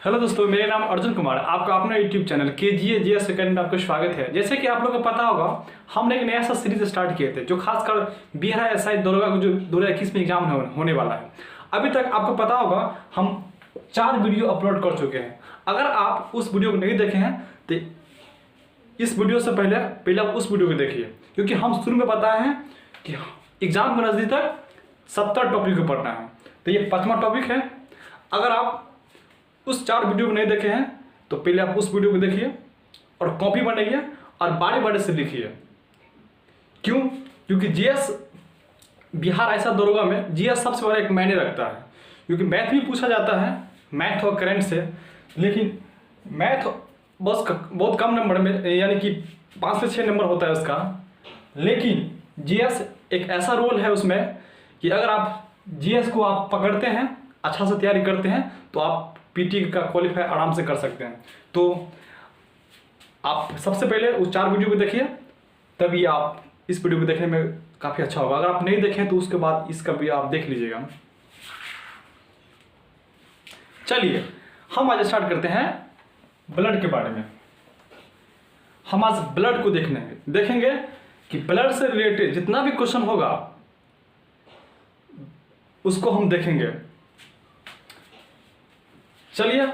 Hello दोस्तों, मेरा नाम अर्जुन कुमार, आपका अपना यूट्यूब चैनल KGA सेकंड में आपका स्वागत है। जैसे कि आप लोगों को पता होगा, हमने एक नया सा सीरीज स्टार्ट किए थे जो खासकर बिहार SI दरोगा को जो 2021 में एग्जाम होने वाला है। अभी तक आपको पता होगा हम 4 वीडियो अपलोड कर चुके हैं। अगर आप उस वीडियो को नहीं देखे हैं तो इस वीडियो से पहले आप उस वीडियो को देखिए, क्योंकि हम शुरू में बताए हैं कि एग्जाम के नज़दीक तक 70 टॉपिक को पढ़ना है, तो ये 5वां टॉपिक है। अगर आप उस 4 वीडियो को नहीं देखे हैं तो पहले आप उस वीडियो को देखिए और कॉपी बनाइए और बारी बारी से लिखिए। क्यों? क्योंकि GS बिहार ऐसा दरोगा में GS सबसे बड़ा एक मायने रखता है, क्योंकि मैथ भी पूछा जाता है, मैथ और करंट से, लेकिन मैथ बस बहुत कम नंबर में, यानी कि 5 से 6 नंबर होता है उसका। लेकिन GS एक ऐसा रोल है उसमें कि अगर आप GS को आप पकड़ते हैं, अच्छा से तैयारी करते हैं, तो आप PT का क्वालिफाई आराम से कर सकते हैं। तो आप सबसे पहले उस 4 वीडियो को देखिए, तभी आप इस वीडियो को देखने में काफ़ी अच्छा होगा। अगर आप नहीं देखें तो उसके बाद इसका भी आप देख लीजिएगा। चलिए हम आज स्टार्ट करते हैं ब्लड के बारे में। हम आज ब्लड को देखेंगे कि ब्लड से रिलेटेड जितना भी क्वेश्चन होगा उसको हम देखेंगे। चलिए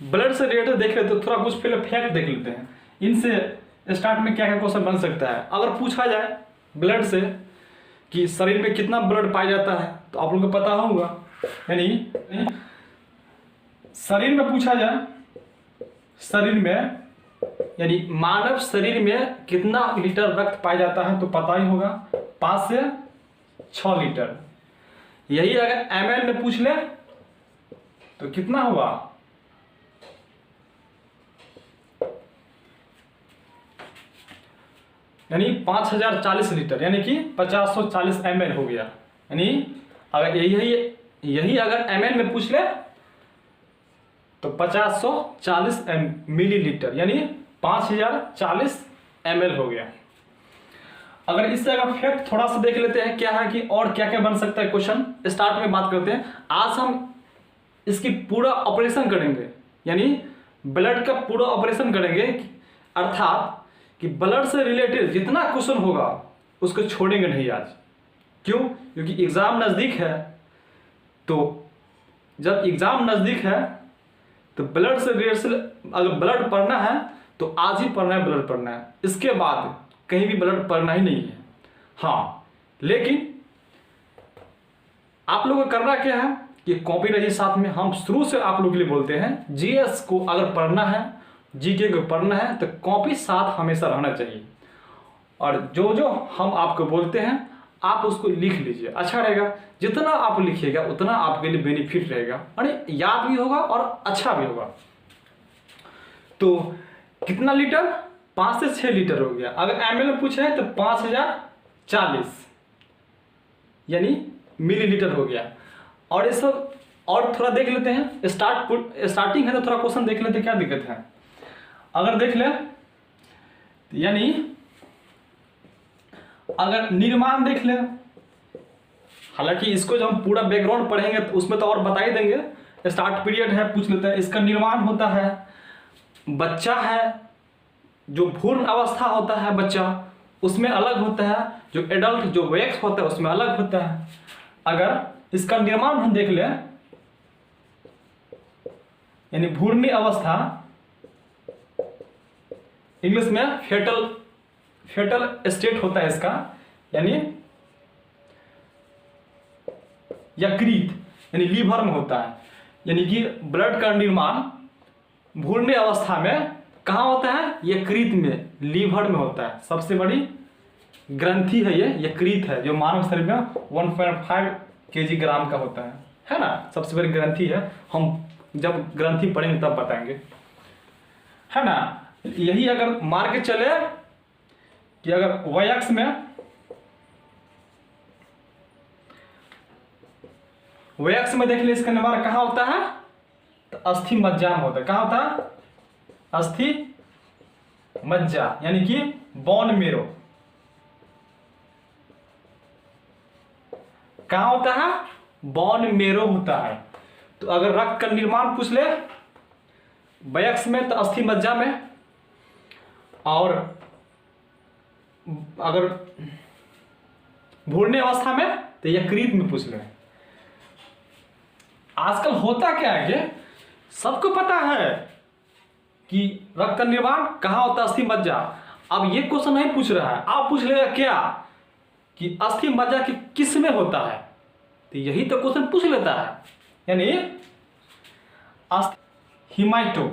ब्लड से रिलेटेड देख लेते, तो थोड़ा कुछ पहले फैक्ट देख लेते हैं। इनसे स्टार्ट में क्या क्या क्वेश्चन बन सकता है। अगर पूछा जाए ब्लड से कि शरीर में कितना ब्लड पाया जाता है, तो आप लोगों को पता होगा। यानी शरीर में पूछा जाए, शरीर में यानी मानव शरीर में कितना लीटर रक्त पाया जाता है, तो पता ही होगा 5 से 6 लीटर। यही अगर ml में पूछ ले तो कितना होगा? यानी 5040 लीटर, यानी कि 5040 ml हो गया। यानी अगर यही अगर ml में पूछ ले तो 5040 मिलीलीटर, यानी 5040 ml हो गया। अगर इससे अगर फैक्ट थोड़ा सा देख लेते हैं क्या है कि और क्या क्या बन सकता है क्वेश्चन, स्टार्ट में बात करते हैं। आज हम इसकी पूरा ऑपरेशन करेंगे, यानी ब्लड का पूरा ऑपरेशन करेंगे, अर्थात कि ब्लड से रिलेटेड जितना क्वेश्चन होगा उसको छोड़ेंगे नहीं आज। क्यों? क्योंकि एग्जाम नज़दीक है। तो जब एग्जाम नज़दीक है तो ब्लड से रिलेटेड अगर ब्लड पढ़ना है तो आज ही पढ़ना है, ब्लड पढ़ना है। इसके बाद कहीं भी ब्लड पढ़ना ही नहीं है। हाँ, लेकिन आप लोगों को करना क्या है कि कॉपी रही साथ में। हम शुरू से आप लोगों के लिए बोलते हैं, GS को अगर पढ़ना है, GK को पढ़ना है, तो कॉपी साथ हमेशा रहना चाहिए। और जो जो हम आपको बोलते हैं आप उसको लिख लीजिए, अच्छा रहेगा। जितना आप लिखिएगा उतना आपके लिए बेनिफिट रहेगा, अरे याद भी होगा और अच्छा भी होगा। तो कितना लीटर? 5 से 6 लीटर हो गया। अगर ml में पूछा है तो 5040 यानी मिलीलीटर हो गया। और ये सब और थोड़ा देख लेते हैं। स्टार्टिंग है तो थोड़ा क्वेश्चन देख लेते हैं, क्या दिक्कत है। अगर देख ले, यानी अगर निर्माण देख ले, हालांकि इसको जब हम पूरा बैकग्राउंड पढ़ेंगे तो उसमें तो और बता ही देंगे। स्टार्ट पीरियड है, पूछ लेते हैं। इसका निर्माण होता है, बच्चा है, जो भ्रूण अवस्था होता है बच्चा, उसमें अलग होता है। जो एडल्ट जो वयस्क होता है उसमें अलग होता है। अगर इसका निर्माण हम देख ले, यानी भ्रूणी अवस्था, इंग्लिश में फेटल स्टेट होता है इसका, यानी यकृत यानी लीवर में होता है। यानी कि ब्लड का निर्माण भ्रूणी अवस्था में कहाँ होता है? यकृत में, लीवर में होता है। सबसे बड़ी ग्रंथि है ये, यकृत है, जो मानव शरीर में 1.5 kg ग्राम का होता है ना। सबसे बड़ी ग्रंथि है। हम जब ग्रंथि पढ़ेंगे तब बताएंगे, है ना। यही अगर मार के चले कि अगर वयस्क में देख ले, इसका निर्माण कहाँ होता है? तो अस्थि मज्जा में होता है। कहाँ होता है? अस्थि मज्जा, यानी कि बोन मेरो। कहाँ होता है? बोन मेरो होता है। तो अगर रक्त का निर्माण पूछ ले वयस्क में तो अस्थि मज्जा में, और अगर भूलने अवस्था में तो यकृत में पूछ लें। आजकल होता क्या है कि सबको पता है कि रक्त का निर्माण कहाँ होता है, अस्थि मज्जा। अब ये क्वेश्चन नहीं पूछ रहा है, आप पूछ लेगा क्या कि अस्थि मज्जा की किस में होता है, तो यही तो क्वेश्चन पूछ लेता है। यानी हिमाइटो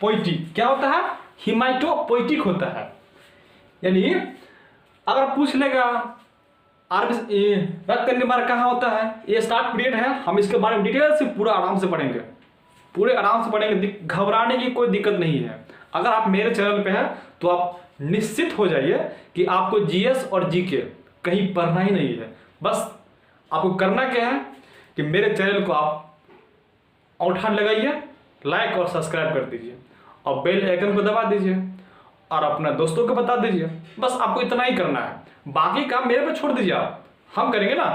पोइटिक क्या होता है, हिमाइटोपोइटिक होता है। यानी अगर पूछ लेगा रक्त का निर्माण कहाँ होता है, ये स्टार्ट पीरियड है, हम इसके बारे में डिटेल से पूरा आराम से पढ़ेंगे, पूरे आराम से पढ़ेंगे, घबराने की कोई दिक्कत नहीं है। अगर आप मेरे चैनल पे हैं तो आप निश्चित हो जाइए कि आपको जीएस और जीके कहीं पढ़ना ही नहीं है। बस आपको करना क्या है कि मेरे चैनल को आप औंठा लगाइए, लाइक और सब्सक्राइब कर दीजिए और बेल आइकन को दबा दीजिए और अपना दोस्तों को बता दीजिए। बस आपको इतना ही करना है, बाकी काम मेरे पे छोड़ दीजिए, आप हम करेंगे ना।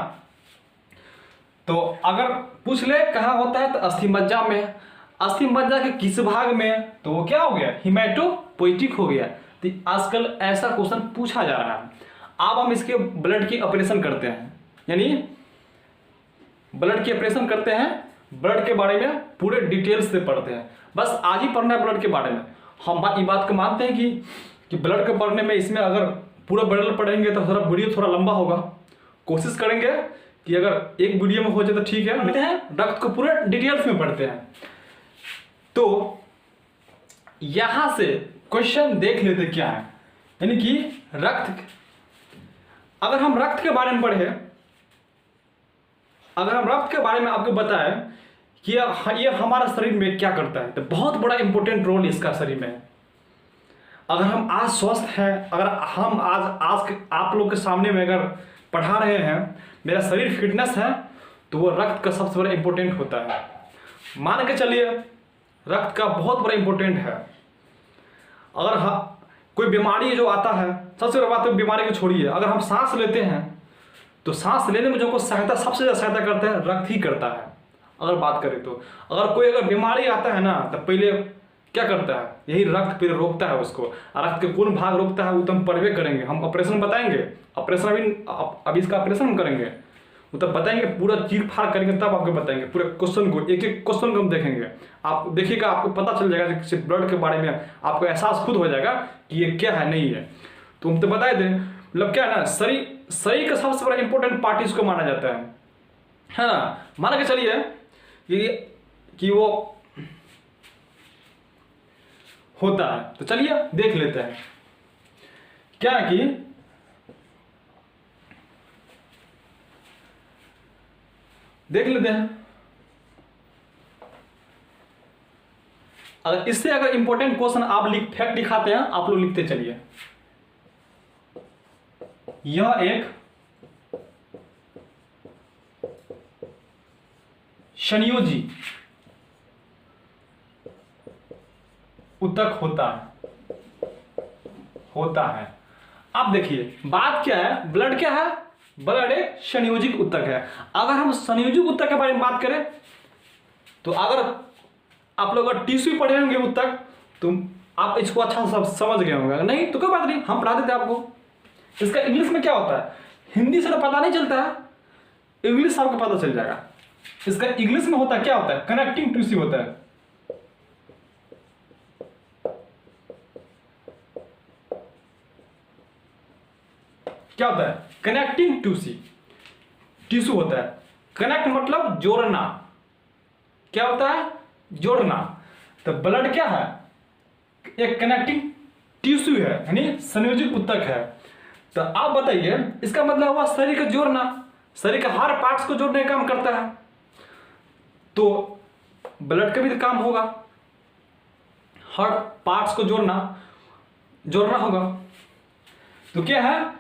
तो अगर पूछ ले कहाँ होता है तो अस्थि मज्जा में, अस्थि मज्जा के किस भाग में, तो वो क्या हो गया, हिमाइटोपोइटिक हो गया। तो आजकल ऐसा क्वेश्चन पूछा जा रहा है। अब हम इसके ब्लड की ऑपरेशन करते हैं, यानी ब्लड की ऑपरेशन करते हैं, ब्लड के बारे में पूरे डिटेल्स से पढ़ते हैं। बस आज ही पढ़ना है ब्लड के बारे में। हम ये बात को मानते हैं कि ब्लड के पढ़ने में इसमें अगर पूरा ब्लड पढ़ेंगे तो थोड़ा वीडियो थोड़ा लंबा होगा। कोशिश करेंगे कि अगर एक वीडियो में हो जाए तो ठीक है, लेते हैं रक्त को पूरे डिटेल्स में पढ़ते हैं। तो यहां से क्वेश्चन देख लेते क्या है, यानी कि रक्त, अगर हम रक्त के बारे में पढ़े, अगर हम रक्त के बारे में आपको बताएं कि ये हमारा शरीर में क्या करता है, तो बहुत बड़ा इंपॉर्टेंट रोल इसका शरीर में है। अगर हम आज स्वस्थ हैं, अगर हम आज आप लोग के सामने में अगर पढ़ा रहे हैं, मेरा शरीर फिटनेस है, तो वो रक्त का सबसे बड़ा इंपॉर्टेंट होता है। मान के चलिए रक्त का बहुत बड़ा इंपॉर्टेंट है। अगर कोई बीमारी जो आता है, सबसे बड़ी बात है बीमारी को छोड़िए, अगर हम सांस लेते हैं तो सांस लेने में जो को सहायता, सबसे ज़्यादा सहायता करता है रक्त ही करता है। अगर बात करें तो अगर कोई बीमारी आता है ना, तो पहले क्या करता है, यही रक्त फिर रोकता है उसको। रक्त के कौन भाग रोकता है वो तो हम पढ़वे करेंगे, हम ऑपरेशन बताएंगे, ऑपरेशन अभी इसका ऑपरेशन हम करेंगे, वो तब बताएंगे, पूरा चीर फाड़ करेंगे, तब आपको बताएंगे पूरे क्वेश्चन को, एक एक क्वेश्चन को हम देखेंगे। आप देखिएगा, आपको पता चल जाएगा, किसी ब्लड के बारे में आपको एहसास खुद हो जाएगा कि ये क्या है नहीं है। तो हम तो बता दें, मतलब क्या है ना, शरीर का सबसे बड़ा इंपॉर्टेंट पार्ट इसको माना जाता है ना। मान के चलिए कि वो होता है, तो चलिए देख लेते हैं क्या कि देख लेते हैं। अगर इससे अगर इंपॉर्टेंट क्वेश्चन आप फैक्ट दिखाते हैं, आप लोग लिखते चलिए। यह एक संयोजी ऊतक होता है। आप देखिए बात क्या है, ब्लड क्या है, ब्लड एक संयोजिक ऊतक है। अगर हम संयोजिक ऊतक के बारे में बात करें तो अगर आप लोग अगर टिश्यू पढ़े होंगे ऊतक, तो आप इसको अच्छा सब समझ गए होंगे, नहीं तो कोई बात नहीं, हम पढ़ा देते आपको। इसका इंग्लिश में क्या होता है, हिंदी से तो पता नहीं चलता है, इंग्लिश से आपको पता चल जाएगा। इसका इंग्लिश में होता है, क्या होता है, कनेक्टिंग टिश्यू होता है। क्या होता है, कनेक्टिंग टिश्यू होता है। कनेक्ट मतलब जोड़ना, क्या होता है, जोड़ना। तो ब्लड क्या है, एक कनेक्टिंग टिश्यू है, यानी संयोजिक ऊतक है। तो आप बताइए, इसका मतलब हुआ शरीर का जोड़ना, शरीर के हर पार्ट्स को जोड़ने का काम करता है। तो ब्लड का भी तो काम होगा, हर पार्ट्स को जोड़ना होगा। तो क्या है,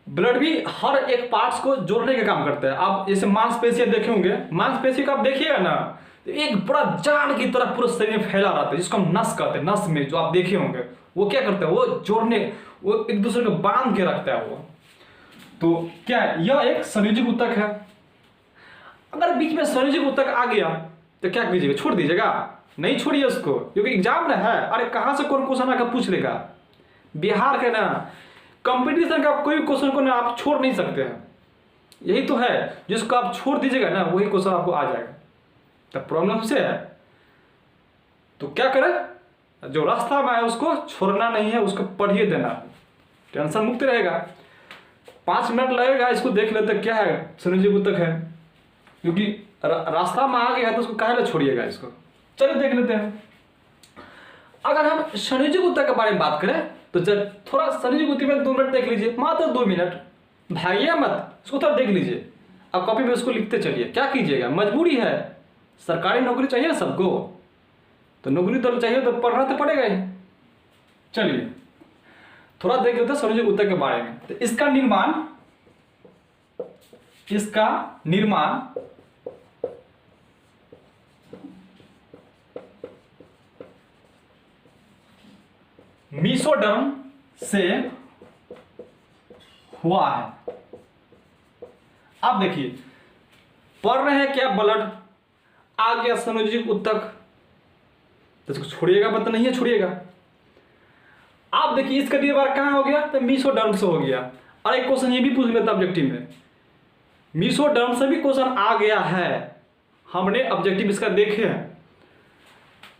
ब्लड भी हर एक पार्ट्स को जोड़ने का काम करता है। आप जैसे मांसपेशियां देखे होंगे, मांसपेशी को आप देखिएगा ना, तो एक बड़ा जाल की तरह पूरे शरीर में फैला रहता है, जिसको हम नस कहते हैं। नस में जो आप देखे होंगे, वो क्या करता है, वो जोड़ने, वो एक दूसरे को बांध के रखता है वो। तो क्या है, यह एक संयोजित ऊतक है। अगर बीच में संयोजित ऊतक आ गया तो क्या कीजिएगा, छोड़ दीजिएगा? नहीं छोड़िए उसको, क्योंकि एग्जाम ना है। अरे कहाँ से कौन क्वेश्चन आकर पूछ लेगा? बिहार के ना कंपटीशन का कोई भी क्वेश्चन को ना आप छोड़ नहीं सकते हैं। यही तो है, जिसको आप छोड़ दीजिएगा ना वही क्वेश्चन आपको आ जाएगा। तब प्रॉब्लम से है। तो क्या करें, जो रास्ता में है उसको छोड़ना नहीं है, उसको पढ़िए देना, टेंशन मुक्त रहेगा। 5 मिनट लगेगा, इसको देख लेते क्या है, संयोजित ऊतक है, क्योंकि रास्ता में आ गया है तो उसको काहे छोड़िएगा इसको। चलिए देख लेते हैं। अगर हम संयोजित ऊतक के बारे में बात करें तो चल थोड़ा संयोजित ऊतक में 2 मिनट देख लीजिए, मात्र 2 मिनट, भागिए मत, उसको थोड़ा देख लीजिए। अब कॉपी में उसको लिखते चलिए। क्या कीजिएगा, मजबूरी है, सरकारी नौकरी चाहिए ना सबको, तो नौकरी तो चाहिए तो पढ़ना तो पड़ेगा ही। चलिए थोड़ा देख लेते हैं संयोजित ऊतक के बारे में। तो इसका निर्माण मेसोडर्म से हुआ है। आप देखिए, पढ़ रहे हैं क्या, ब्लड आ गया संयोजित ऊतक, तो इसको छोड़िएगा मत, नहीं है छोड़िएगा। आप देखिए इसका निर्माण कहां हो गया, तो मेसोडर्म से हो गया। और एक क्वेश्चन ये भी पूछ लेता ऑब्जेक्टिव में, मेसोडर्म से भी क्वेश्चन आ गया है, हमने ऑब्जेक्टिव इसका देखे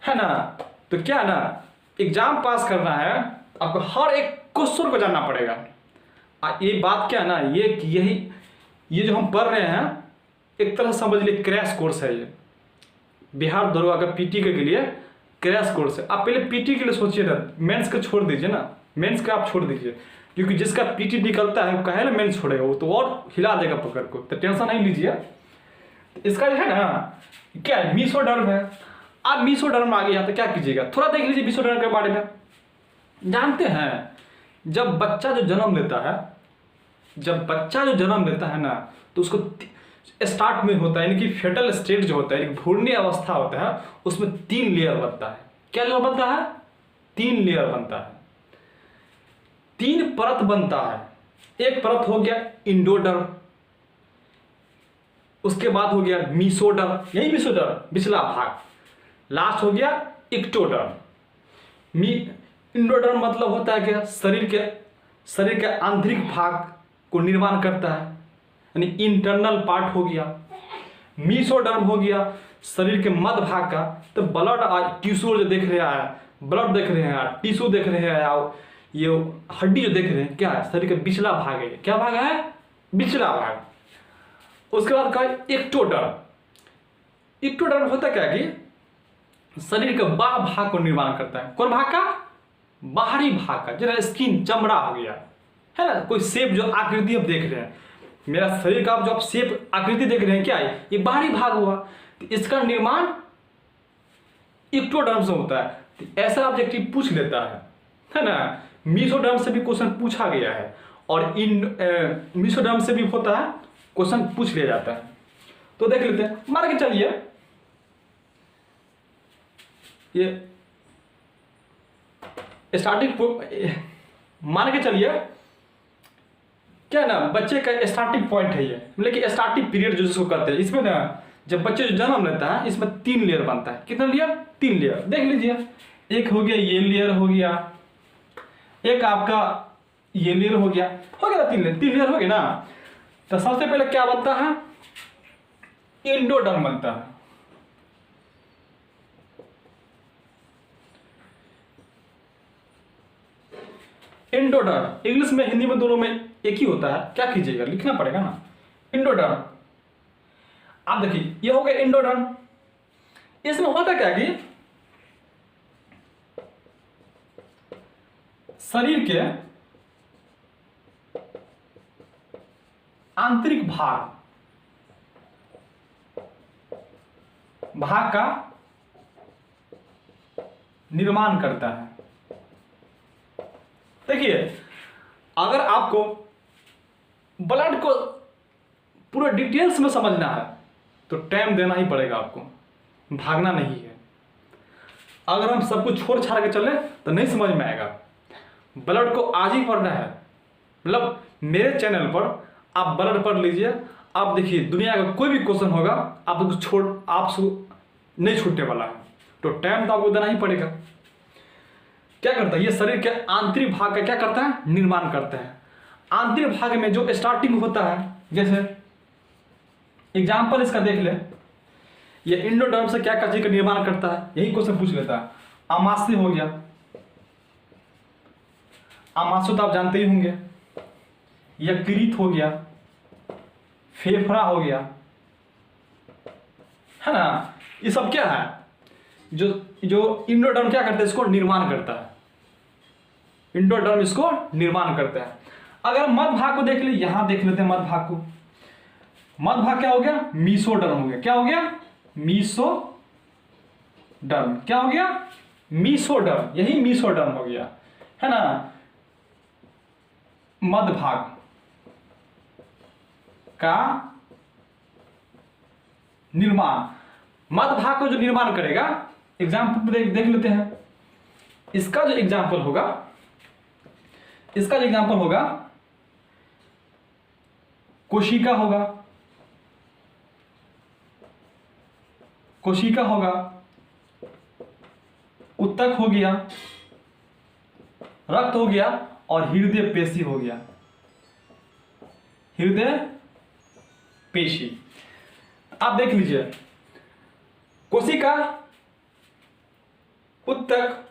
है ना। तो क्या ना, एग्जाम पास करना है आपको हर एक क्वेश्चन को जानना पड़ेगा। ये बात क्या ना, ये जो हम पढ़ रहे हैं एक तरह समझ लीजिए क्रैश कोर्स है। ये बिहार दरोगा का पीटी के लिए क्रैश कोर्स है। आप पहले पीटी के लिए सोचिए ना, मेंस का छोड़ दीजिए ना, मेंस का आप छोड़ दीजिए, क्योंकि जिसका पीटी निकलता है वो कहे ना मेंस छोड़ेगा, वो तो और हिला देगा पकड़ को, तो टेंशन नहीं लीजिए। इसका जो है ना, क्या है, मेसोडर्म है। आप मेसोडर्म आ गया तो क्या कीजिएगा, थोड़ा देख लीजिए मेसोडर्म के बारे में। जानते हैं जब बच्चा जो जन्म लेता है ना, तो उसको स्टार्ट में होता है, यानी कि फेटल स्टेज जो होता है, भ्रूणीय अवस्था होता है, उसमें 3 लेयर बनता है। क्या लेयर बनता है, 3 लेयर बनता है, 3 परत बनता है। एक परत हो गया इंडोडर्म, उसके बाद हो गया मेसोडर्म, यही मेसोडर्म पिछला भाग, लास्ट हो गया एक्टोडर्म। इंडोडर्म मतलब होता है कि शरीर के आंतरिक भाग को निर्माण करता है, यानी इंटरनल पार्ट हो गया। मेसोडर्म हो गया शरीर के मध्य भाग का, तो ब्लड टिश्यू जो देख रहे हैं, ब्लड देख रहे हैं, टिश्यू देख रहे हैं, ये हड्डी जो देख रहे हैं, क्या है, शरीर का पिछला भाग है। क्या भाग है, पिछला भाग। उसके बाद कहा एक्टोडर्म। एक्टोडर्म होता क्या कि शरीर के बाह्य भाग को निर्माण करता है। कौन भाग का, बाहरी भाग का, जैसे स्किन, चमड़ा हो गया, है ना, कोई शेप जो आकृति आप देख रहे हैं, मेरा शरीर का जो आप शेप आकृति देख रहे हैं, क्या है, ये बाहरी भाग हुआ। तो इसका निर्माण एक्टोडर्म से होता है। तो ऐसा ऑब्जेक्टिव पूछ लेता है ना। मेसोडर्म से भी क्वेश्चन पूछा गया है, और मेसोडर्म से भी होता है, क्वेश्चन पूछ लिया जाता है। तो देख लेते हैं, मान के चलिए ये स्टार्टिंग, मान के चलिए क्या ना, बच्चे का स्टार्टिंग पॉइंट है ये, मतलब कि स्टार्टिंग पीरियड जो जिसको कहते हैं। इसमें ना जब बच्चे जो जन्म लेता है, इसमें 3 लेयर बनता है। कितना लेयर, 3 लेयर। देख लीजिए, एक हो गया ये लेयर हो गया, एक आपका ये लेयर हो गया, 3 लेयर हो गया ना। तो सबसे पहले क्या बनता है, इंडोडर्म बनता है। इंडोडर्म, इंग्लिश में हिंदी में दोनों में एक ही होता है। क्या कीजिएगा, लिखना पड़ेगा ना, इंडोडर्म। आप देखिए ये हो गया इंडोडर्म। इसमें होता क्या कि शरीर के आंतरिक भाग का निर्माण करता है। देखिए, अगर आपको ब्लड को पूरा डिटेल्स में समझना है तो टाइम देना ही पड़ेगा, आपको भागना नहीं है। अगर हम सब कुछ छोड़ छाड़ के चले तो नहीं समझ में आएगा। ब्लड को आज ही पढ़ना है, मतलब मेरे चैनल पर आप ब्लड पढ़ लीजिए। आप देखिए दुनिया का कोई भी क्वेश्चन होगा आप नहीं छूटने वाला है। तो टाइम तो आपको देना ही पड़ेगा। क्या करता है ये शरीर के आंतरिक भाग का क्या करता है, निर्माण करता है। आंतरिक भाग में जो स्टार्टिंग होता है, जैसे एग्जाम्पल इसका देख ले, ये एंडोडर्म से क्या क्या चीज का निर्माण करता है, यही क्वेश्चन पूछ लेता है। आमाशय हो गया, आमाशय तो आप जानते ही होंगे। यकृत हो गया, फेफड़ा हो गया, है ना। ये सब क्या है, जो एंडोडर्म क्या करता है, इसको निर्माण करता है। एंडोडर्म इसको निर्माण करता है। अगर मध्य भाग को देख ले, यहां देख लेते हैं मध्य भाग को। मध्य भाग क्या हो गया, मीसोडर्म हो गया। क्या हो गया, मीसोडर्म। क्या हो गया, मीसोडर्म। यही मीसोडर्म हो गया, है ना। मध्य भाग का निर्माण, मध्य भाग को जो निर्माण करेगा, एग्जाम्पल देख लेते हैं। इसका जो एग्जाम्पल होगा, कोशिका होगा, उत्तक हो गया, रक्त हो गया और हृदय पेशी हो गया। हृदय पेशी आप देख लीजिए, कोशिका, उत्तक,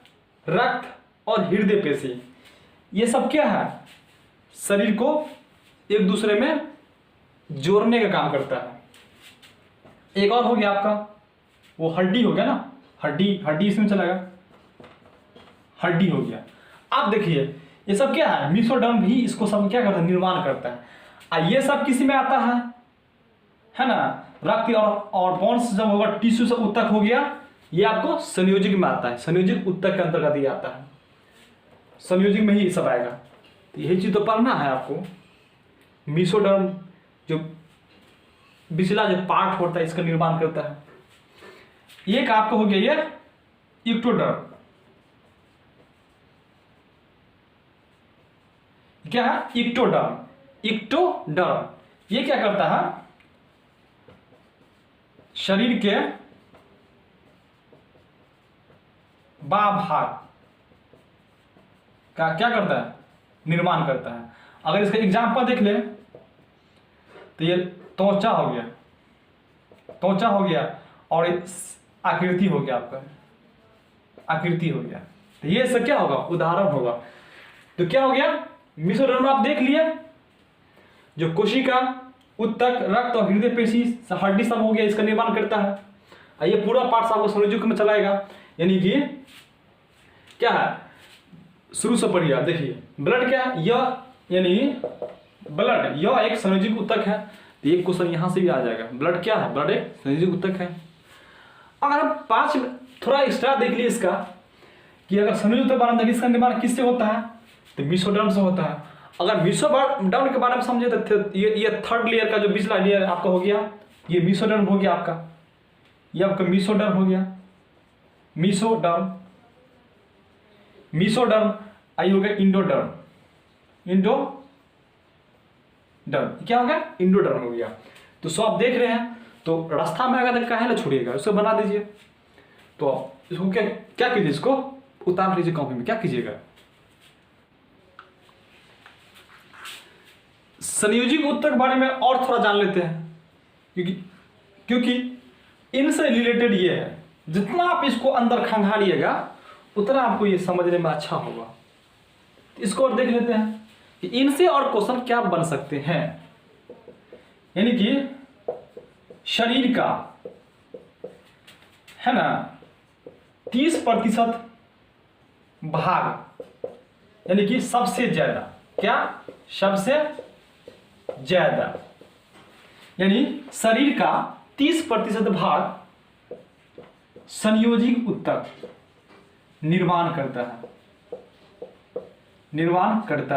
रक्त और हृदय पेशी, ये सब क्या है, शरीर को एक दूसरे में जोड़ने का काम करता है। एक और हो गया आपका वो हड्डी हो गया ना, हड्डी इसमें चला गया, हड्डी हो गया। आप देखिए ये सब क्या है, मीसोडर्म भी इसको सब क्या करता है, निर्माण करता है। ये सब किसी में आता है ना। रक्त और बोन्स जब होगा, टिश्यू से उत्तक हो गया, ये आपको संयोजिक में आता है। संयोजिक उत्तक के अंतर्गत ये आता है, संयोजिक में ही सब आएगा। यही चीज तो पढ़ना है आपको। मीसोडर्म जो पिछला जो पार्ट होता है इसका निर्माण करता है। एक आपको हो गया ये इक्टोडर्म। क्या है, इक्टोडर्म। ये क्या करता है, शरीर के बाह्य भाग का क्या करता है, निर्माण करता है। अगर इसका एग्जाम्पल देख ले तो ये त्वचा हो गया और आकृति हो गया आपका, आकृति हो गया। तो ये सब क्या होगा, उदाहरण होगा। तो क्या हो गया, मीसोडर्म आप देख लिए, जो कोशिका, उत्तक, रक्त और हृदय पेशी, हड्डी सब हो गया, इसका निर्माण करता है। ये पूरा पार्ट आपको संयोजक में चलाएगा। यानी कि क्या है, शुरू से पढ़िए आप देखिए। ब्लड क्या है, यह यानी ब्लड, यह एक संयोजक उत्तक है। तो एक क्वेश्चन यहां से भी आ जाएगा, ब्लड क्या है, ब्लड एक संयोजक उत्तक है। अगर हम 5 थोड़ा एक्स्ट्रा देख लिए इसका, कि अगर संयोजक उत्तक बनता है, इसका निर्माण किससे होता है, तो मीसोडर्म से होता है। अगर मीसोडर्म के बारे में समझे तो ये थर्ड लेयर का जो पिछला लेयर आपका हो गया, ये मीसोडर्म हो गया आपका, ये आपका मीसोडर्म हो गया। मीसोडर्म आई हो गया इंडोडर्म। क्या हो गया, इंडोडर्म हो गया। तो सो आप देख रहे हैं, तो रास्ता में अगर काहे ना छोड़िएगा, उसको बना दीजिए। तो इसको क्या कीजिए, इसको उतार लीजिए कॉपी में। क्या कीजिएगा, संयोजिक उत्तक बारे में और थोड़ा जान लेते हैं, क्योंकि इनसे रिलेटेड ये है। जितना आप इसको अंदर खंगालिएगा उतना आपको ये समझने में अच्छा होगा। इसको और देख लेते हैं कि इनसे और क्वेश्चन क्या बन सकते हैं। यानी कि शरीर का, है ना, 30% भाग, यानी कि सबसे ज्यादा, क्या, सबसे ज्यादा, यानी शरीर का 30% भाग संयोजिक उत्तक निर्माण करता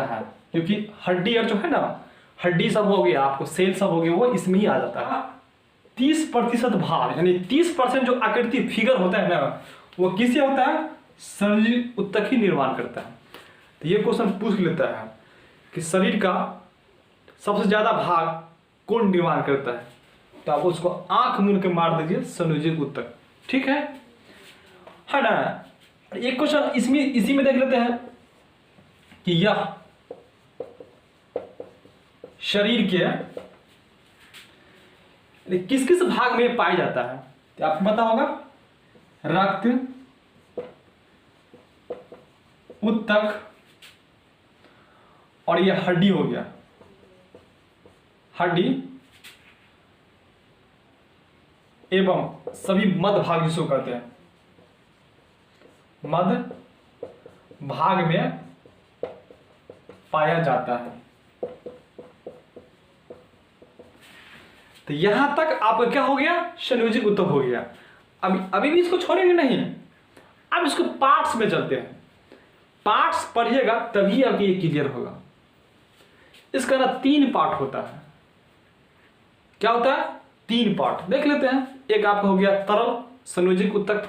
है। क्योंकि हड्डी और जो है ना, हड्डी सब हो गया, आपको सेल सब हो गया, वो इसमें ही आ जाता है। 30% भाग, यानी 30% जो आकृति फिगर होता है ना, वो किससे होता है, संयोजिक उत्तक ही निर्माण करता है। तो ये क्वेश्चन पूछ लेता है कि शरीर का सबसे ज्यादा भाग कौन निर्माण करता है? तो आप उसको आंख मूंद के मार दीजिए, संयोजित ऊतक। ठीक है ना? एक क्वेश्चन इसमें इसी में देख लेते हैं कि यह शरीर के किस किस भाग में पाया जाता है? तो आपको पता होगा, रक्त, ऊतक, और यह हड्डी हो गया, हड्डी एवं सभी मध्य भाग जिसको कहते हैं, मध्य भाग में पाया जाता है। तो यहां तक आपका क्या हो गया? संयोजित ऊतक हो गया। अभी भी इसको छोड़ेंगे नहीं, अब इसको पार्ट्स में चलते हैं। पार्ट्स पढ़िएगा तभी आपको ये क्लियर होगा। इसका ना 3 पार्ट होता है। क्या होता है? 3 पार्ट देख लेते हैं। एक आपका हो गया तरल संयोजित ऊतक,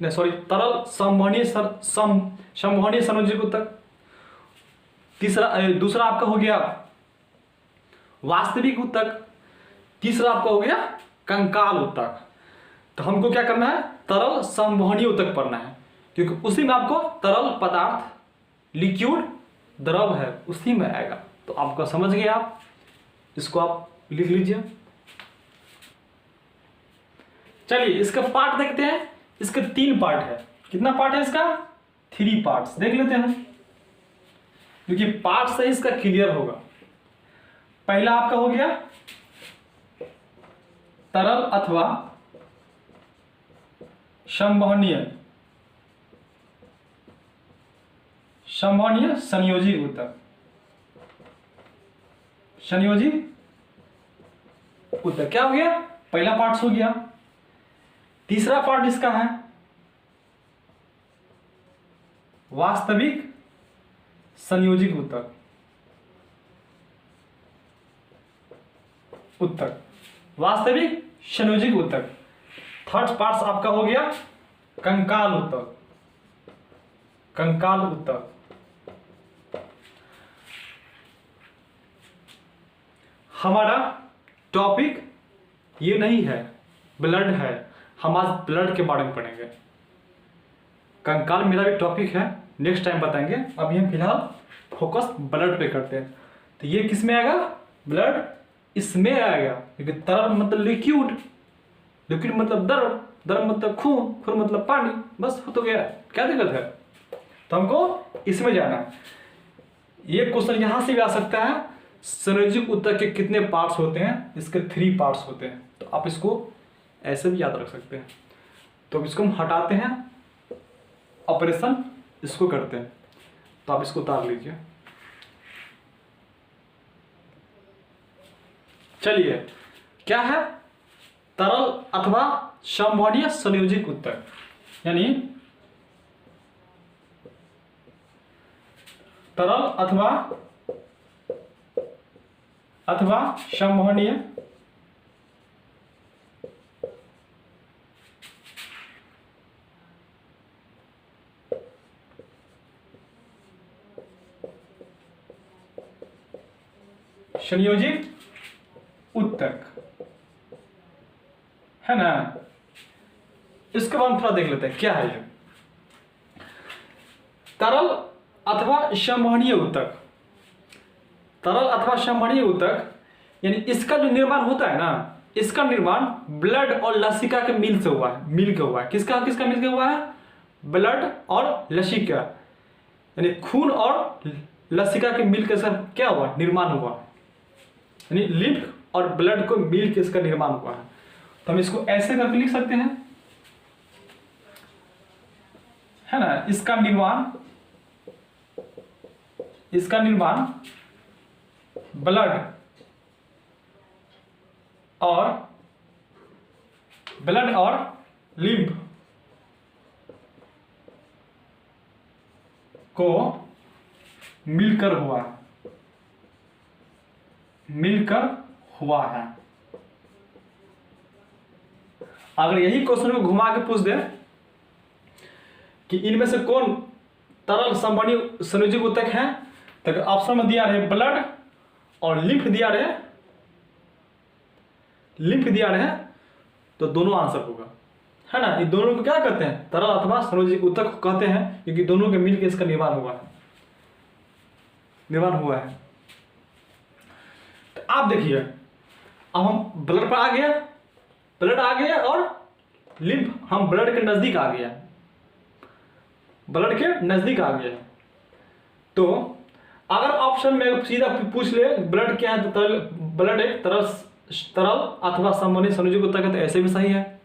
नहीं सॉरी, तरल संवहनीय संवहनीय संयोजित ऊतक। दूसरा आपका हो गया वास्तविक ऊतक। तीसरा आपका हो गया कंकाल ऊतक। तो हमको क्या करना है? तरल संवहनीय ऊतक पढ़ना है, क्योंकि उसी में आपको तरल पदार्थ, लिक्विड, द्रव है, उसी में आएगा। तो आपको समझ गए आप, इसको आप लिख लीजिए। चलिए इसका पार्ट देखते हैं। इसके 3 पार्ट है। कितना पार्ट है इसका? 3 पार्ट्स देख लेते हैं, क्योंकि पार्ट से इसका क्लियर होगा। पहला आपका हो गया तरल अथवा संवहनीय संयोजी ऊतक। संयोजी ऊतक क्या हो गया? पहला पार्ट हो गया। तीसरा पार्ट इसका है वास्तविक संयोजित ऊतक। वास्तविक संयोजित ऊतक। थर्ड पार्ट आपका हो गया कंकाल ऊतक। कंकाल ऊतक। हमारा टॉपिक ये नहीं है, ब्लड है। हम आज ब्लड के बारे में पढ़ेंगे। कंकाल मेरा भी टॉपिक है, नेक्स्ट टाइम बताएंगे। अभी हम फिलहाल फोकस ब्लड पे करते हैं। तो ये किस में आएगा? ब्लड इसमें आएगा, क्योंकि तरल मतलब लिक्विड, लिक्विड मतलब द्रव, द्रव मतलब खून, खून मतलब पानी। बस हो तो गया, क्या दिक्कत है? तो हमको इसमें जाना है। ये क्वेश्चन यहां से भी आ सकता है, संयोजित ऊतक के कितने पार्ट्स होते हैं? इसके 3 पार्ट्स होते हैं। तो आप इसको ऐसे भी याद रख सकते हैं। तो अब इसको हम हटाते हैं, ऑपरेशन इसको करते हैं। तो आप इसको उतार लीजिए। चलिए क्या है? तरल अथवा संवहनीय संयोजित ऊतक, यानी तरल अथवा संवहनीय संयोजित ऊतक है ना। इसके बाद हम थोड़ा देख लेते हैं क्या है ये तरल अथवा संवहनीय ऊतक। तरल अथवा संवहनीय ऊतक यानी इसका जो निर्माण होता है ना, इसका निर्माण ब्लड और लसिका के मिल से हुआ है, मिल के हुआ है। किसका किसका मिल के हुआ है? ब्लड और लसिका, यानी खून और लसिका के मिल के सब क्या हुआ? निर्माण हुआ, यानी लिम्फ और ब्लड को मिल के इसका निर्माण हुआ है। तो हम इसको ऐसे करके लिख सकते हैं, है ना। इसका निर्माण ब्लड और लिम्फ को मिलकर हुआ है। अगर यही क्वेश्चन को घुमा के पूछ दे कि इनमें से कौन तरल संवहनीय संयोजित ऊतक है, तो ऑप्शन में दिया रहे ब्लड और लिम्फ दिया रहे, लिम्फ दिया रहे, तो दोनों आंसर होगा, है ना। ये दोनों को क्या कहते हैं, तरल अथवा संयोजित ऊतक कहते हैं, क्योंकि दोनों के मिलकर इसका निर्माण हुआ है, निर्माण हुआ है। तो आप देखिए, अब हम ब्लड पर आ गया, ब्लड आ गया और लिम्फ, हम ब्लड के नजदीक आ गया, ब्लड के नजदीक आ गया। तो अगर ऑप्शन में सीधा पूछ ले ब्लड क्या है, तो तरल, ब्लड एक तरल अथवा संबंधित संयोजक ऊतक है, तो ऐसे भी सही है,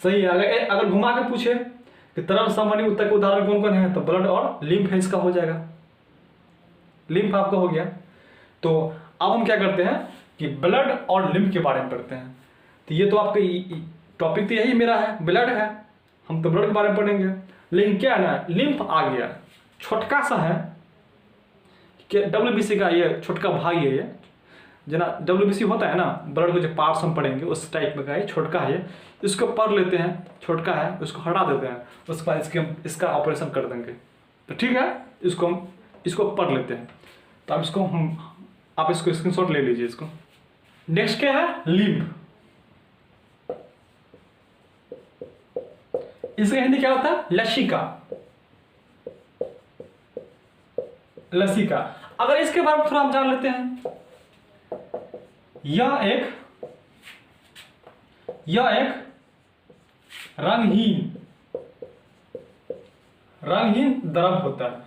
सही है। अगर घुमा के पूछे कि तरल संबंधी ऊतक के उदाहरण कौन कौन है, तो ब्लड और लिम्फ है, इसका हो जाएगा, लिम्फ आपका हो गया। तो अब हम क्या करते हैं कि ब्लड और लिम्फ के बारे में पढ़ते हैं। तो ये तो आपका टॉपिक तो यही मेरा है, ब्लड है, हम तो ब्लड के बारे में पढ़ेंगे। लेकिन क्या है ना, लिम्फ आ गया, छोटका सा है, WBC का ये छोटका भाई है, ये जना WBC होता है ना, ब्लड को जो पार्ट्स हम पढ़ेंगे उस टाइप में का ये छोटका है, इसको पढ़ लेते हैं, छोटका है, उसको हटा देते हैं, उसके बाद इसका ऑपरेशन कर देंगे। तो ठीक है, इसको पढ़ लेते हैं। तो आप इसको स्क्रीनशॉट ले लीजिए इसको। नेक्स्ट क्या है, लिम्फ। इसका हिंदी क्या होता है, लसिका, लसिका। अगर इसके बारे में थोड़ा हम जान लेते हैं, यह एक रंगहीन द्रव होता है,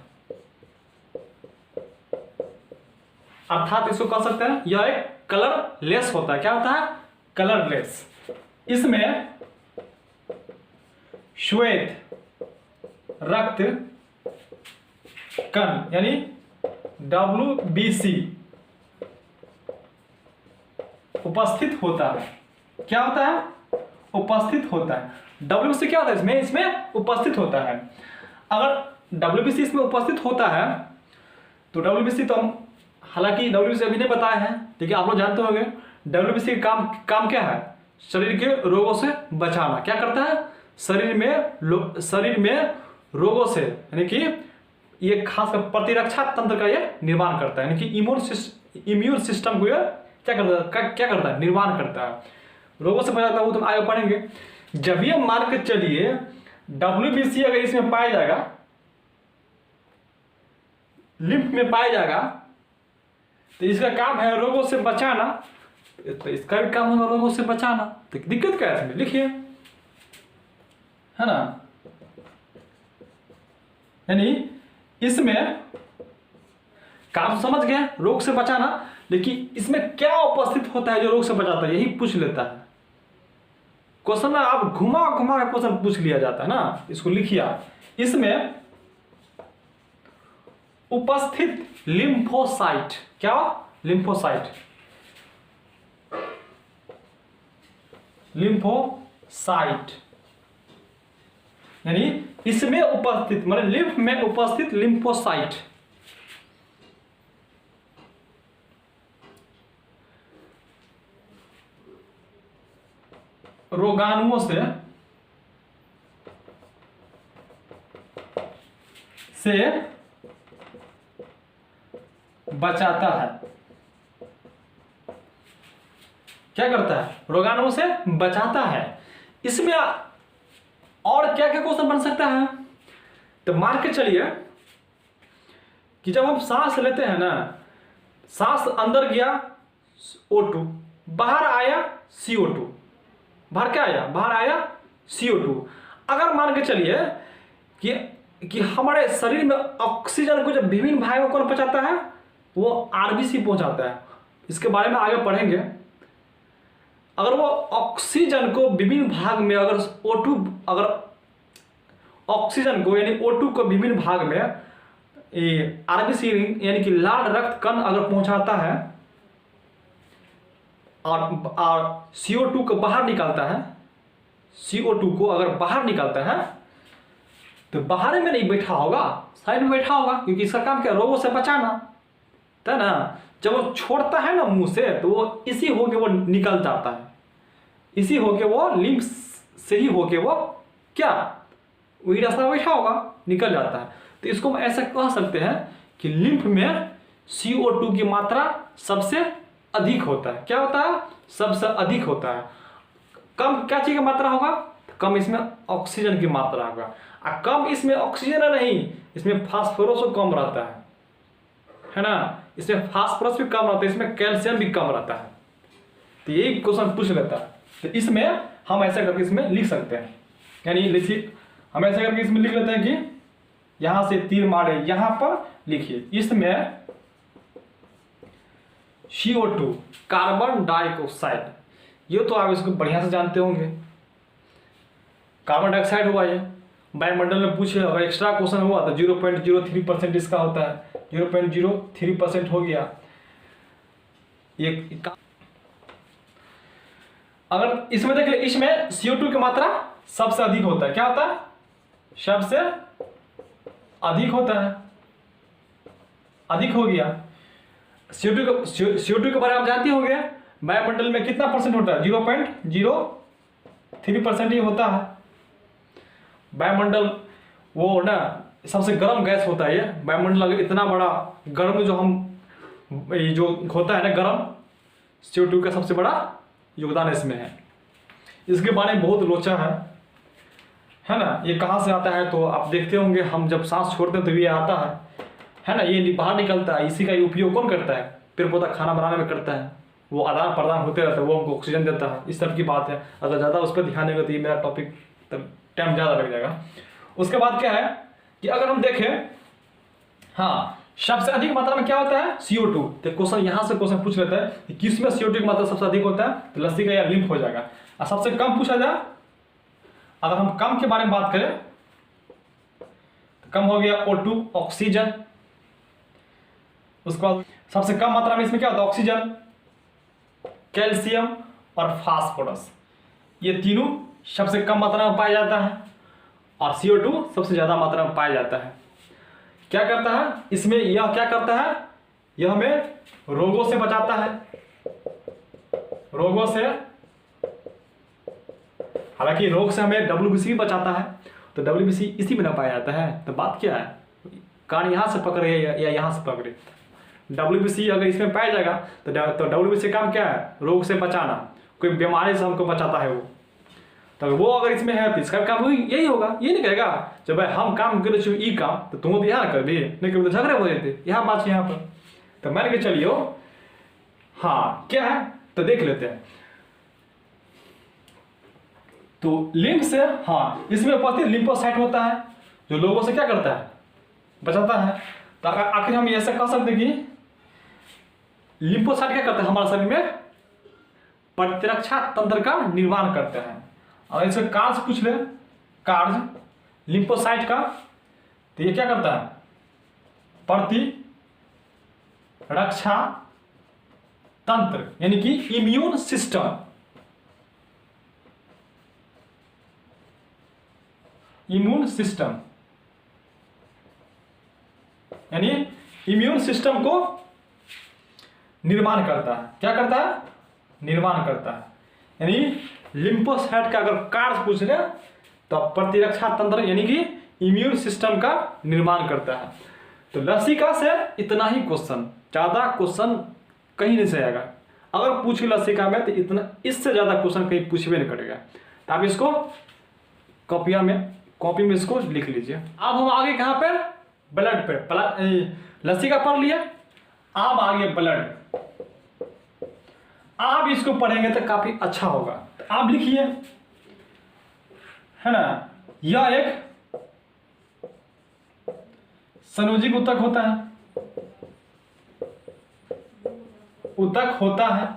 अर्थात इसको कह सकते हैं यह एक कलरलेस होता है। क्या होता है, कलरलेस। इसमें श्वेत रक्त कण यानी WBC उपस्थित होता है। क्या होता है, उपस्थित होता है। WBC क्या होता है, इसमें उपस्थित होता है। अगर WBC इसमें उपस्थित होता है तो WBC तो हम, हालांकि WBC अभी नहीं बताया है, लेकिन आप लोग जानते होंगे WBC का काम क्या है, शरीर के रोगों से बचाना। क्या करता है, शरीर में रोगों से, यानी कि ये खास प्रतिरक्षा तंत्र का ये निर्माण करता है, यानी कि इम्यून सिस्टम को ये क्या करता है, निर्माण करता है, रोगों से बचाता है। वो तो आगे पढ़ेंगे। जब ये मान के चलिए WBC अगर इसमें पाया जाएगा, लिम्फ में पाया जाएगा, तो इसका काम है रोगों से बचाना, तो इसका भी काम है रोगों से बचाना। तो दिक्कत क्या है इसमें, लिखिए, है ना। यानी इसमें काम समझ गए, रोग से बचाना, लेकिन इसमें क्या उपस्थित होता है जो रोग से बचाता है, यही पूछ लेता है क्वेश्चन में। आप घुमा के क्वेश्चन पूछ लिया जाता है ना, इसको लिखिए आप। इसमें उपस्थित लिम्फोसाइट, क्या, लिम्फोसाइट, यानी इसमें उपस्थित, मतलब लिम्फ में उपस्थित लिम्फोसाइट रोगाणुओं से बचाता है। क्या करता है, रोगाणुओं से बचाता है। इसमें और क्या क्या क्वेश्चन बन सकता है, तो मान के चलिए कि जब हम सांस लेते हैं ना, सांस अंदर गया O2, बाहर आया CO2, बाहर क्या आया, बाहर आया CO2। अगर मान के चलिए कि हमारे शरीर में ऑक्सीजन को जब विभिन्न भागों को पहुंचाता है, वो RBC पहुंचाता है। इसके बारे में आगे पढ़ेंगे। अगर वो ऑक्सीजन को विभिन्न भाग में, अगर ऑक्सीजन को यानी O2 को विभिन्न भाग में RBC यानी कि लाल रक्त कण अगर पहुंचाता है और CO2 को बाहर निकालता है, CO2 को अगर बाहर निकालता है तो बाहर में नहीं बैठा होगा, साइड में बैठा होगा, क्योंकि इसका काम क्या, रोगों से बचाना, है ना। जब वो छोड़ता है ना मुंह से, तो वो इसी होके वो निकल जाता है, इसी होके वो लिम्फ से ही होके वो क्या, वही रास्ता बैठा होगा, निकल जाता है। तो इसको हम ऐसा कह सकते हैं कि लिम्फ में CO2 की मात्रा सबसे अधिक होता है। क्या होता है? सबसे अधिक होता है। कम क्या चीज की मात्रा होगा? कम इसमें ऑक्सीजन की मात्रा होगा। और कम इसमें ऑक्सीजन नहीं, इसमें फास्फोरस कम रहता है ना, इसमें फास्फोरस भी कम रहता है, इसमें कैल्शियम भी कम रहता है। तो यही क्वेश्चन पूछ लेता है। तो इसमें हम ऐसा करके इसमें लिख सकते हैं, यानी लिखिए, हम ऐसा करके इसमें लिख लेते हैं कि यहां से तीर मारे यहां पर लिखिए, इसमें CO2 कार्बन डाइऑक्साइड, ये तो आप इसको बढ़िया से जानते होंगे, कार्बन डाइऑक्साइड हुआ ये। वायुमंडल में पूछे, अगर एक्स्ट्रा क्वेश्चन हुआ तो 0.03% इसका होता है, 0.03% हो गया ये। अगर इसमें देख ले, इसमें CO2 की मात्रा सबसे अधिक होता है। क्या होता है? सबसे अधिक होता है, अधिक हो गया। CO2 के बारे में आप जानते होंगे, वायुमंडल में कितना परसेंट होता है? 0.03% ही होता है। वायुमंडल वो ना सबसे गर्म गैस होता है ये। वायुमंडल अगर इतना बड़ा गर्म जो जो होता है ना गर्म, CO2 का सबसे बड़ा योगदान इसमें है। इसके बारे में बहुत लोचा है ना। ये कहाँ से आता है तो आप देखते होंगे, हम जब सांस छोड़ते हैं तो ये आता है ना, ये बाहर निकलता है। इसी का उपयोग कौन करता है? पेड़ पौधा खाना बनाने में करता है, वो आदान प्रदान होते रहता है, वो हमको ऑक्सीजन देता है। इस तरह की बात है। अगर ज़्यादा उस पर ध्यान देंगे तो ये मेरा टॉपिक टाइम ज़्यादा लग जाएगा। उसके बाद क्या है कि अगर हम देखें, हाँ, सबसे अधिक मात्रा में क्या होता है? CO2। तो क्वेश्चन यहाँ से क्वेश्चन पूछ लेता है कि किस में CO2 की मात्रा सबसे अधिक होता है, तो लस्सी का यह लिंप हो जाएगा। और सबसे कम पूछा जाए, अगर हम कम के बारे में बात करें तो कम हो गया O2 ऑक्सीजन। उसके बाद सबसे कम मात्रा में इसमें क्या होता है? ऑक्सीजन, कैल्शियम और फास्फोरस, ये तीनों सबसे कम मात्रा में पाया जाता है, और CO2 सबसे ज्यादा मात्रा में पाया जाता है। क्या करता है इसमें? यह क्या करता है? यह हमें रोगों से बचाता है, रोगों से। हालांकि रोग से हमें WBC भी बचाता है, तो WBC इसी में ना पाया जाता है। तो बात क्या है, कान यहाँ से पकड़े या यहाँ से पकड़े, WBC अगर इसमें पाया जाएगा तो WBC काम क्या है? रोग से बचाना, कोई बीमारी से हमको बचाता है वो। तो वो अगर इसमें है तो इसका काम यही होगा। ये नहीं कहेगा जब भाई हम काम करे छो ई काम तो तुम तो यहाँ कर दिए, नहीं कर तो झगड़े हो जाते, यहाँ बात यहाँ पर। तो मान के चलिए, हाँ क्या है तो देख लेते हैं। तो लिम्फ से, हाँ, इसमें उपस्थित लिम्फोसाइट होता है जो लोगों से क्या करता है? बचाता है। तो आखिर हम ऐसा कह सकते हैं कि लिम्फोसाइट क्या करता है? हमारे शरीर में प्रतिरक्षा तंत्र का निर्माण करते हैं। और इसका कार्य पूछ ले, कार्य लिम्फोसाइट का, तो ये क्या करता है? प्रतिरक्षा तंत्र, यानी कि इम्यून सिस्टम, इम्यून सिस्टम, यानी इम्यून सिस्टम को निर्माण करता है। क्या करता है? निर्माण करता है। यानी लिम्फोसाइट का अगर कार्य पूछ ले तो प्रतिरक्षा तंत्र यानी कि इम्यून सिस्टम का निर्माण करता है। तो लसिका से इतना ही क्वेश्चन, ज्यादा क्वेश्चन कहीं नहीं से आएगा। अगर पूछ के लसिका में तो इतना, इससे ज्यादा क्वेश्चन कहीं पूछबे नहीं करेगा। तो आप इसको कॉपी में इसको लिख लीजिए। अब हम आगे कहाँ पर? ब्लड पे। लसिका पढ़ लिया, अब आगे ब्लड। आप इसको पढ़ेंगे तो काफी अच्छा होगा। तो आप लिखिए, है ना, यह एक संयोजिक ऊतक होता है, ऊतक होता है।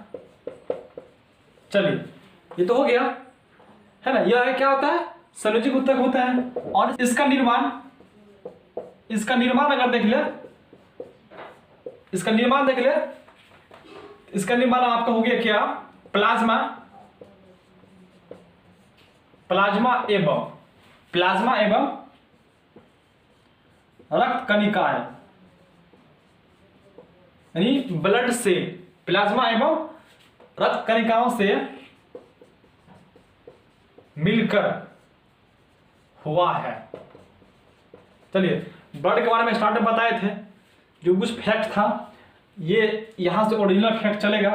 चलिए, ये तो हो गया, है ना। यह क्या होता है? संयोजिक ऊतक होता है। और इसका निर्माण अगर देख ले, इसका निर्माण देख ले, इसका निर्माण आपका हो गया क्या? प्लाज्मा एवं रक्त कणिकाएं, यानी ब्लड से, प्लाज्मा एवं रक्त कणिकाओं से मिलकर हुआ है। चलिए, ब्लड के बारे में स्टार्ट में बताए थे, जो कुछ फैक्ट था ये यहाँ से ओरिजिनल फैक्ट चलेगा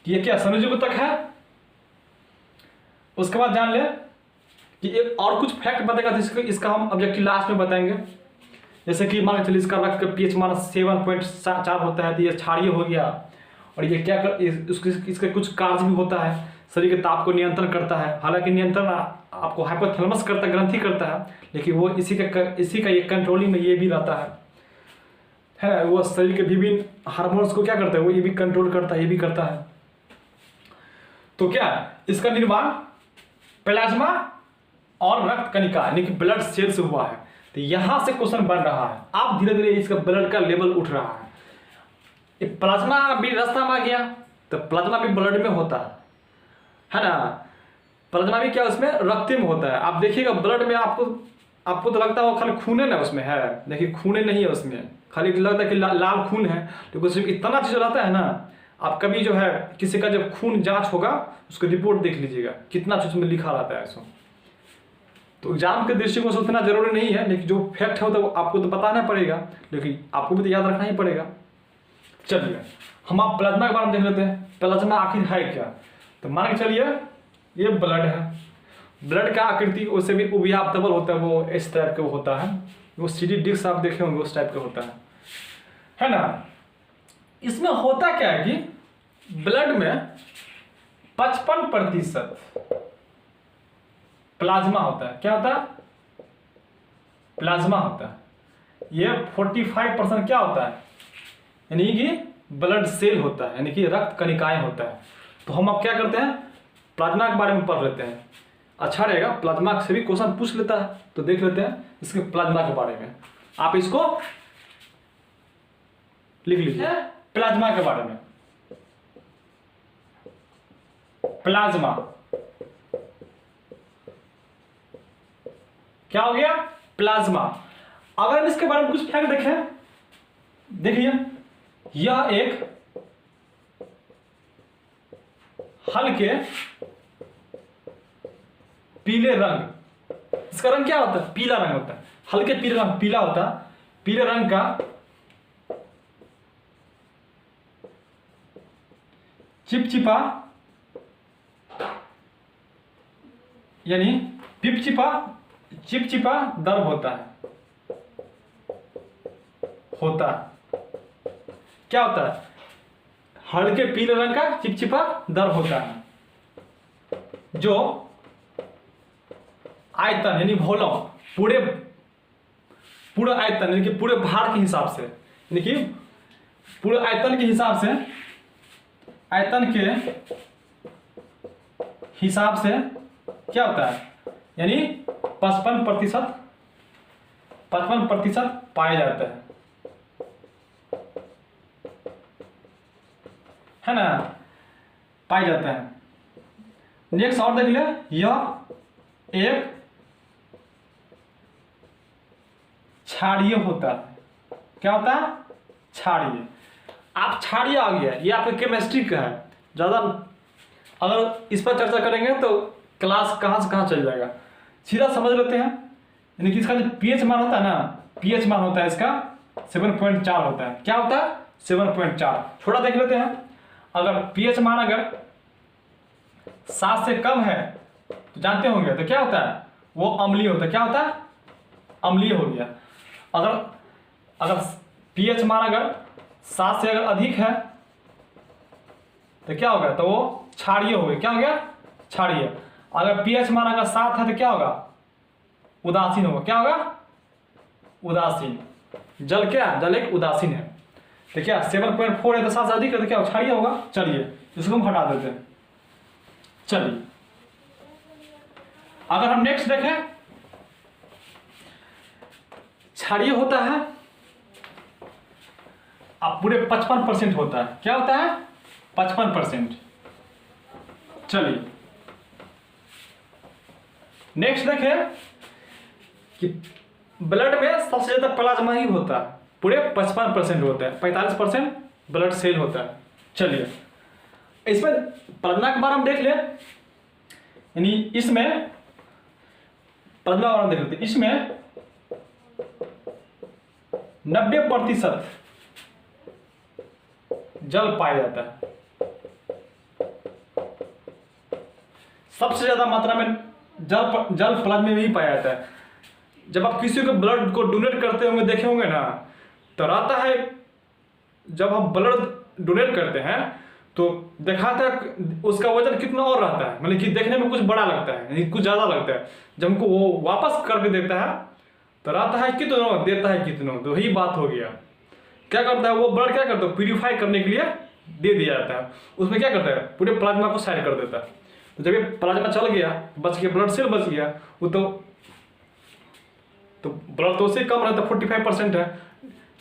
कि ये क्या शनियुग तक है। उसके बाद जान ले कि एक और कुछ फैक्ट बताएगा जिसको इसका हम ऑब्जेक्टिव लास्ट में बताएंगे। जैसे कि मान के चलिए इसका रक्त का पीएच मान 7.4 होता है तो ये क्षारीय हो गया। और ये क्या कर इसके कुछ कार्य भी होता है, शरीर के ताप को नियंत्रण करता है। हालांकि नियंत्रण आपको हाइपोथैलेमस करता, ग्रंथि करता है, लेकिन वो इसी का ये कंट्रोलिंग में ये भी रहता है। वो शरीर के विभिन्न हार्मोन्स को क्या करता है, वो ये भी कंट्रोल करता है, ये भी करता है। तो क्या इसका निर्माण प्लाज्मा और रक्त कणिका यानी कि ब्लड सेल से हुआ है। तो यहां से क्वेश्चन बन रहा है, आप धीरे धीरे इसका ब्लड का लेवल उठ रहा है। ये प्लाज्मा भी रास्ता में आ गया, तो प्लाज्मा भी ब्लड में होता है ना। प्लाज्मा भी क्या उसमें रक्त में होता है। आप देखिएगा ब्लड में आपको तो लगता है वो खाली खून है ना उसमें है, देखिए खून नहीं है उसमें, खाली लगता है कि लाल खून है, लेकिन उसमें इतना चीज रहता है ना। आप कभी जो है किसी का जब खून जांच होगा उसको रिपोर्ट देख लीजिएगा, कितना चीज में लिखा रहता है इसमें। तो एग्जाम के दृष्टिकोण से उतना जरूरी नहीं है, लेकिन जो फैक्ट है वो आपको तो बताना पड़ेगा, लेकिन आपको भी तो याद रखना ही पड़ेगा। चलिए हम आप प्लाज्मा के बारे में देख लेते हैं, प्लाज्मा आखिर है क्या। तो मान के चलिए ये ब्लड है, ब्लड का आकृति उससे भी उभयातबल होता है, वो इस टाइप का होता है, वो सीडी डिस्क आप देखे होंगे उस टाइप का होता है ना। इसमें होता क्या है कि ब्लड में 55% प्लाज्मा होता है। क्या होता है, प्लाज्मा होता है। ये 45% क्या होता है, यानी कि ब्लड सेल होता है, यानी कि रक्त कणिकाएं होता है। तो हम अब क्या करते हैं, प्लाज्मा के बारे में पढ़ लेते हैं। अच्छा रहेगा, प्लाज्मा से भी क्वेश्चन पूछ लेता है, तो देख लेते हैं इसके प्लाज्मा के बारे में। आप इसको लिख लीजिए, प्लाज्मा के बारे में। प्लाज्मा क्या हो गया, प्लाज्मा। अगर हम इसके बारे में कुछ फैक्ट देखें, देखिए यह एक हल्के पीले रंग, इसका रंग क्या होता है, पीला रंग होता है, हल्के पीले रंग, पीला होता है, पीले रंग का चिपचिपा यानी चिपचिपा द्रव होता है क्या होता है, हल्के पीले रंग का चिपचिपा द्रव होता है, जो आयतन यानी वॉल्यूम पूरे आयतन यानी कि पूरे भार के हिसाब से, यानी कि पूरे आयतन के हिसाब से, क्या होता है, यानी 55% पाया जाता है ना, पाया जाता है। नेक्स्ट और देख ले, यह एक क्षारीय होता है। क्या होता है, क्षारीय। आप क्षारीय आ गया, ये आपके केमिस्ट्री का है। ज़्यादा अगर इस पर चर्चा करेंगे तो क्लास कहाँ से कहाँ चल जाएगा, सीधा समझ लेते हैं। यानी कि इसका जो पीएच मान होता है ना, पीएच मान होता है इसका 7.4 होता है। क्या होता है, 7.4। थोड़ा देख लेते हैं, अगर पीएच मान अगर 7 से कम है तो जानते होंगे तो क्या होता है, वो अम्लीय होता है। क्या होता है, अम्लीय हो गया। अगर पीएच मान अगर 7 से अगर अधिक है तो क्या होगा, तो वो क्षारीय हो गया। क्या हो गया, क्षारीय। अगर पीएच मान अगर 7 है तो क्या होगा, उदासीन होगा। क्या होगा, उदासीन। जल एक उदासीन है। तो क्या 7.4 है तो 7 से अधिक है तो क्या क्षारीय होगा। चलिए इसको हम हटा देते हैं। चलिए अगर हम नेक्स्ट देखें, क्षारीय होता है अब पूरे 55% होता है। क्या होता है, 55%। चलिए नेक्स्ट देखें कि ब्लड में सबसे ज्यादा प्लाज्मा ही होता है, पूरे 55% होता है, 45% ब्लड सेल होता है। चलिए इसमें प्लाज्मा के बारे में देख ले, यानी इसमें प्लाज्मा के बारे में देख लेते हैं। इसमें 90% जल पाया जाता है। सबसे ज्यादा मात्रा में जल प्लाज्मा में ही पाया जाता है। जब आप किसी को ब्लड को डोनेट करते होंगे, देखे होंगे ना, तो रहता है जब हम ब्लड डोनेट करते हैं तो दिखाता है उसका वजन कितना और रहता है, मतलब कि देखने में कुछ बड़ा लगता है, यानी कुछ ज्यादा लगता है। जब हमको वो वापस करके देता है तो रहता है कितनों, देता है कितनों। तो वही बात हो गया। क्या करता है वो ब्लड, क्या करता है, प्यूरिफाई करने के लिए दे दिया जाता है। उसमें क्या करता है, पूरे प्लाज्मा को साइड कर देता है। तो जब ये प्लाज्मा चल गया, बच गया, ब्लड सेल बच गया, वो तो ब्लड तो उससे कम रहता है, 45% है।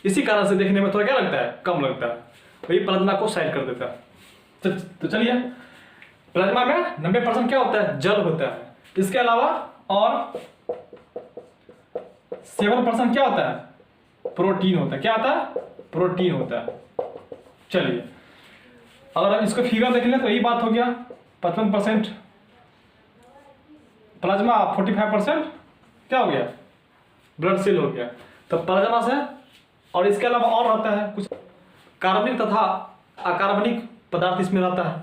इसी कारण से देखने में थोड़ा क्या लगता है, कम लगता है। वही प्लाज्मा को साइड कर देता है। तो चलिए, प्लाज्मा में 90% क्या होता है, जल होता है। इसके अलावा और 7% क्या होता है, प्रोटीन होता है। क्या होता है, प्रोटीन होता है। चलिए, अगर हम इसको फिगर देख लें तो यही बात हो गया, 55% प्लाज्मा, 45% क्या हो गया, ब्लड सेल हो गया। तो प्लाज्मा से, और इसके अलावा और रहता है कुछ कार्बनिक तथा अकार्बनिक पदार्थ इसमें रहता है।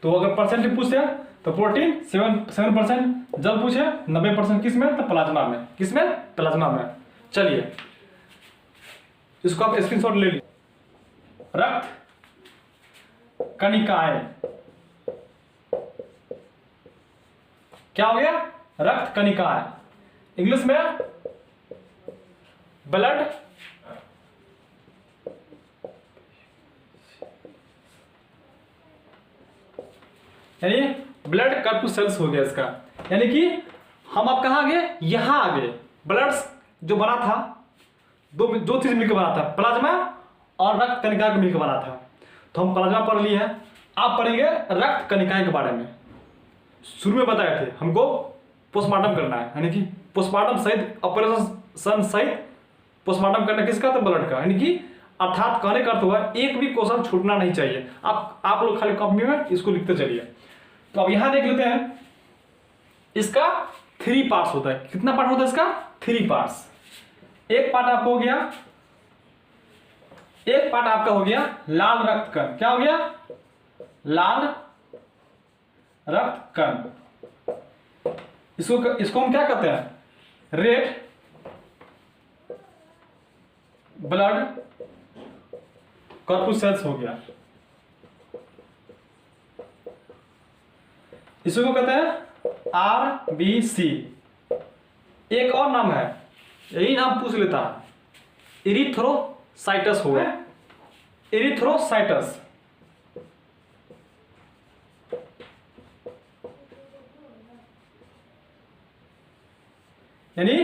तो अगर परसेंटेज पूछे तो प्रोटीन 7%, जल पूछे 90% किसमें, तो प्लाज्मा में। किसमें, प्लाज्मा में। चलिए, इसको आप स्क्रीनशॉट ले लीजिए। रक्त कणिकाएं, क्या हो गया, रक्त कणिकाएं। इंग्लिश में ब्लड यानी ब्लड कर्पुसेल्स हो गया इसका। यानी कि हम अब कहां गए, यहां आ गए। ब्लड जो बना था, दो चीज मिलकर बना था, प्लाज्मा और रक्त कणिका के मिलकर बना था। तो हम प्लाज्मा पढ़ लिए हैं, आप पढ़ेंगे रक्त कणिकाएं के बारे में। शुरू में बताए थे हमको पोस्टमार्टम करना है, यानी कि पोस्टमार्टम सहित, ऑपरेशन सहित पोस्टमार्टम करना किसका, तो ब्लड का। यानी कि अर्थात कहने का अर्थ हुआ एक भी क्वेश्चन छूटना नहीं चाहिए। आप लोग खाली कॉपी में इसको लिखते चलिए। तो अब यहां देख लेते हैं, इसका 3 पार्ट्स होता है। कितना पार्ट होता है इसका, 3 पार्ट्स। एक पार्ट आपको हो गया, एक पार्ट आपका हो गया लाल रक्त कण। क्या हो गया, लाल रक्त कण। इसको हम क्या कहते हैं, रेड ब्लड कॉर्पुसेल्स हो गया। इसको कहते हैं RBC। एक और नाम है, यही नाम पूछ लेता है, इरिथ्रोसाइटस हो गया। इरिथ्रोसाइटस, यानी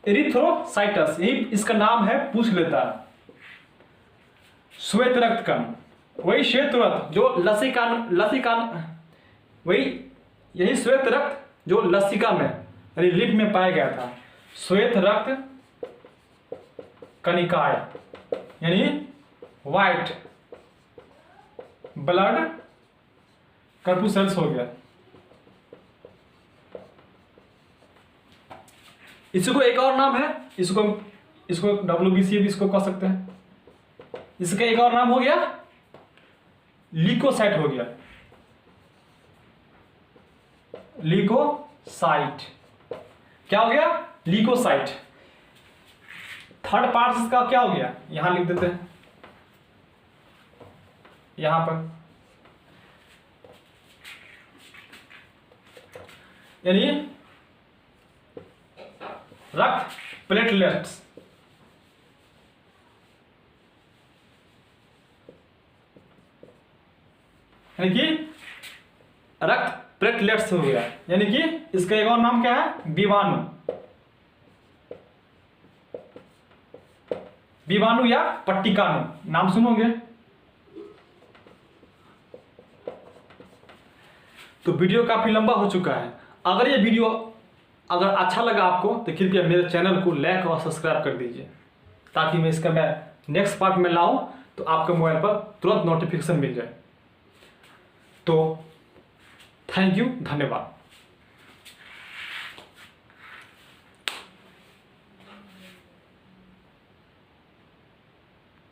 इरिथ्रोसाइटस, यही इसका नाम है, पूछ लेता है। श्वेत रक्त कण, वही श्वेत रक्त जो लसिका, वही यही श्वेत रक्त जो लसिका में, यानी लिप में पाया गया था। श्वेत रक्त कणिकाएं, यानी व्हाइट ब्लड कर्पुसेल्स हो गया। इसको एक और नाम है, इसको WBC भी इसको कह सकते हैं। इसका एक और नाम हो गया ल्यूकोसाइट हो गया, ल्यूकोसाइट। क्या हो गया, ल्यूकोसाइट। थर्ड पार्ट इसका क्या हो गया, यहां लिख देते हैं, यहां पर, यानी रक्त प्लेटलेट्स। यानी कि रक्त प्लेटलेट्स हो गया, यानी कि इसका एक और नाम क्या है, विवाणु। विवाणु या पट्टिकाणु, नाम सुनोगे। तो वीडियो काफी लंबा हो चुका है। अगर ये वीडियो अगर अच्छा लगा आपको तो कृपया मेरे चैनल को लाइक और सब्सक्राइब कर दीजिए, ताकि मैं नेक्स्ट पार्ट में लाऊं तो आपके मोबाइल पर तुरंत नोटिफिकेशन मिल जाए। तो थैंक यू, धन्यवाद।